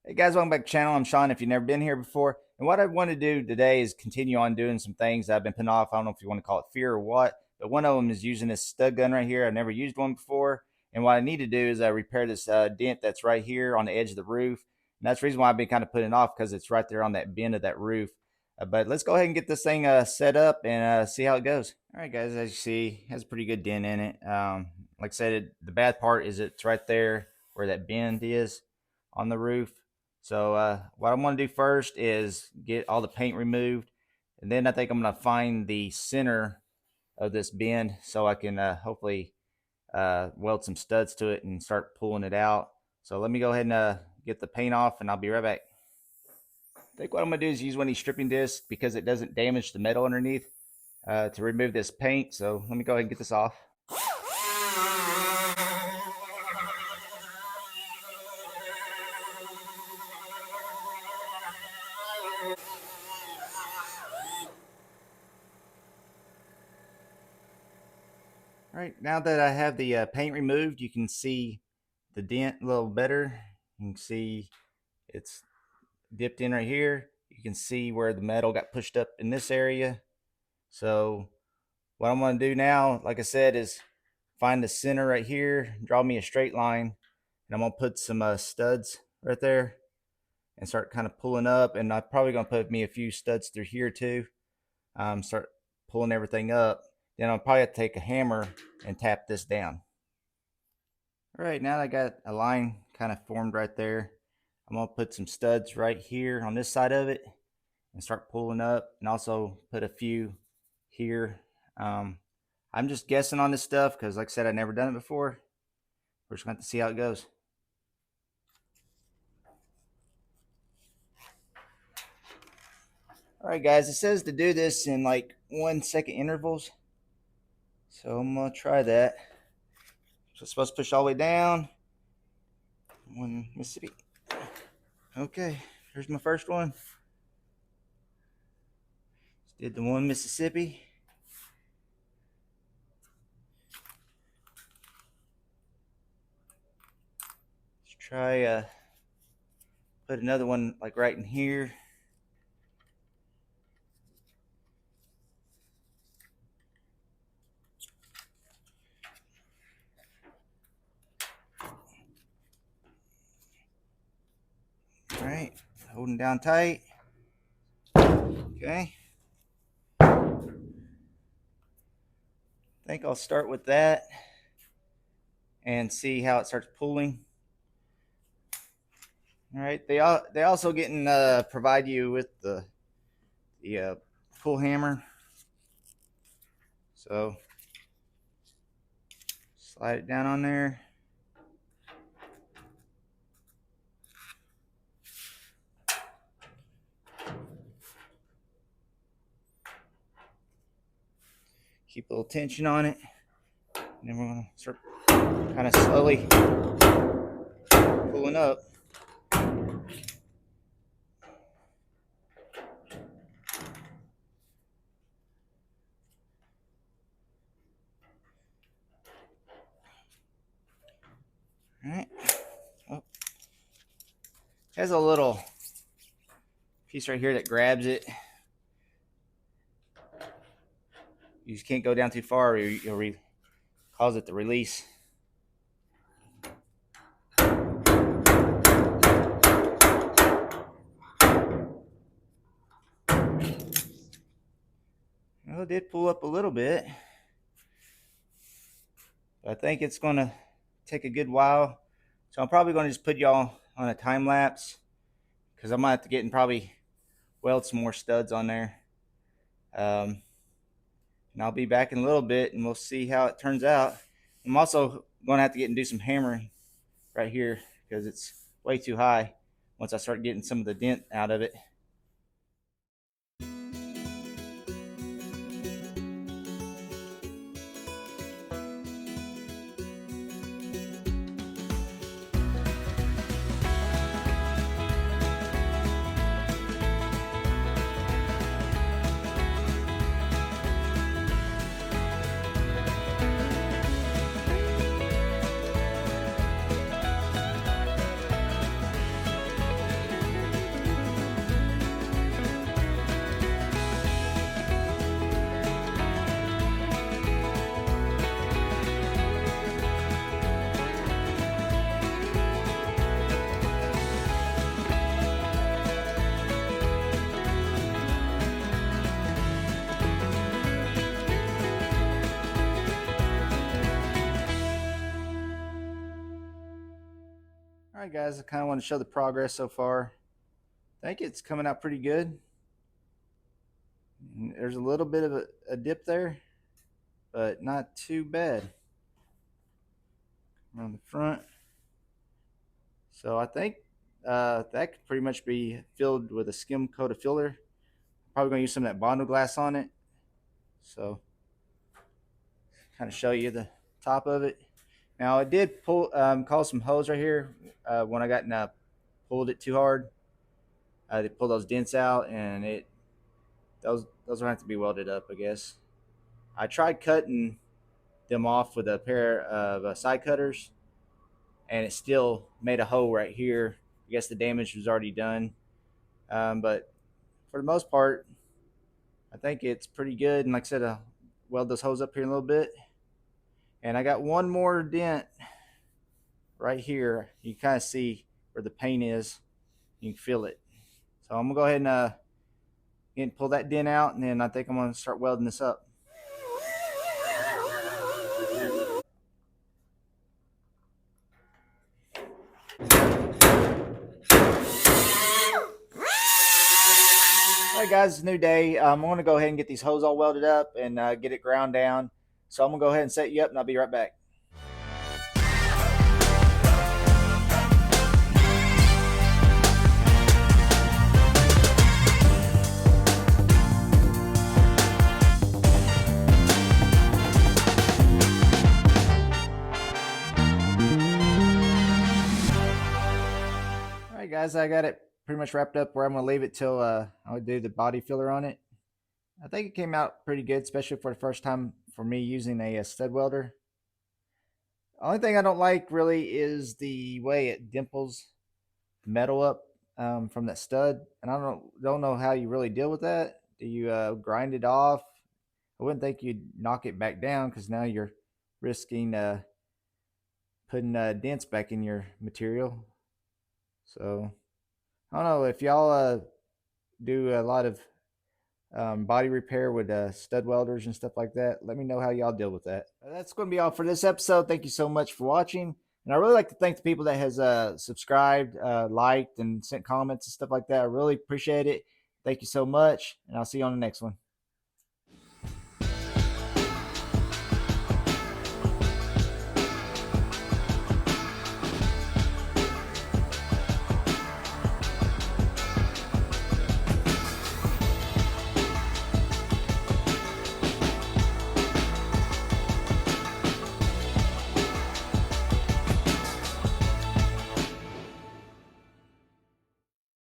Hey guys, welcome back to the channel. I'm Sean if you've never been here before. And what I want to do today is continue on doing some things that I've been putting off. I don't know if you want to call it fear or what, but one of them is using this stud gun right here. I've never used one before. And what I need to do is repair this dent that's right here on the edge of the roof. And that's the reason why I've been kind of putting it off, because it's right there on that bend of that roof. But let's go ahead and get this thing set up and see how it goes. All right, guys, as you see, it has a pretty good dent in it. Like I said, the bad part is it's right there where that bend is on the roof. So what I'm going to do first is get all the paint removed, and then I think I'm going to find the center of this bend so I can hopefully weld some studs to it and start pulling it out. So let me go ahead and get the paint off, and I'll be right back. I think what I'm going to do is use one of these stripping discs because it doesn't damage the metal underneath to remove this paint. So let me go ahead and get this off. All right, now that I have the paint removed, you can see the dent a little better. You can see it's dipped in right here. You can see where the metal got pushed up in this area. So what I'm going to do now, like I said, is find the center right here, draw me a straight line, and I'm going to put some studs right there and start kind of pulling up. And I'm probably going to put me a few studs through here too. Start pulling everything up. Then I'll probably have to take a hammer and tap this down. All right, now that I got a line kind of formed right there, I'm going to put some studs right here on this side of it and start pulling up, and also put a few here. I'm just guessing on this stuff because, like I said, I've never done it before. We're just going to have to see how it goes. All right, guys, it says to do this in like 1 second intervals. So I'm going to try that. So it's supposed to push all the way down. One Mississippi. Okay, here's my first one. Just did the one Mississippi. Let's try put another one like right in here. All right, holding down tight. Okay. I think I'll start with that and see how it starts pulling. All right, they also getting provide you with the pull hammer. So slide it down on there. Keep a little tension on it, and then we're gonna start kind of slowly pulling up. All right. Oh. Has a little piece right here that grabs it. You just can't go down too far, or you'll cause it to release. Well, it did pull up a little bit. I think it's going to take a good while. So I'm probably going to just put y'all on a time lapse, because I might have to get and probably weld some more studs on there. And I'll be back in a little bit and we'll see how it turns out. I'm also going to have to get and do some hammering right here because it's way too high once I start getting some of the dent out of it. All right, guys, I kind of want to show the progress so far. I think it's coming out pretty good. There's a little bit of a dip there, but not too bad. Around the front. So I think that could pretty much be filled with a skim coat of filler. Probably going to use some of that Bondo glass on it. So kind of show you the top of it. Now I did cause some holes right here when I got pulled it too hard. They pulled those dents out, and those will have to be welded up, I guess. I tried cutting them off with a pair of side cutters, and it still made a hole right here. I guess the damage was already done, but for the most part, I think it's pretty good. And like I said, I'll weld those holes up here in a little bit. And I got one more dent right here. You can kind of see where the paint is. You can feel it. So I'm gonna go ahead and pull that dent out, and then I think I'm gonna start welding this up. All right, guys, it's a new day. I'm going to go ahead and get these hoses all welded up and get it ground down. So I'm going to go ahead and set you up, and I'll be right back. All right, guys, I got it pretty much wrapped up where I'm going to leave it till I would do the body filler on it. I think it came out pretty good, especially for the first time for me using a stud welder. The only thing I don't like really is the way it dimples the metal up from that stud, and I don't know how you really deal with that. Do you grind it off? I wouldn't think you'd knock it back down, because now you're risking putting dents back in your material. So I don't know if y'all do a lot of body repair with stud welders and stuff like that. Let me know how y'all deal with that. That's going to be all for this episode. Thank you so much for watching. And I really like to thank the people that has subscribed, liked, and sent comments and stuff like that. I really appreciate it. Thank you so much, and I'll see you on the next one.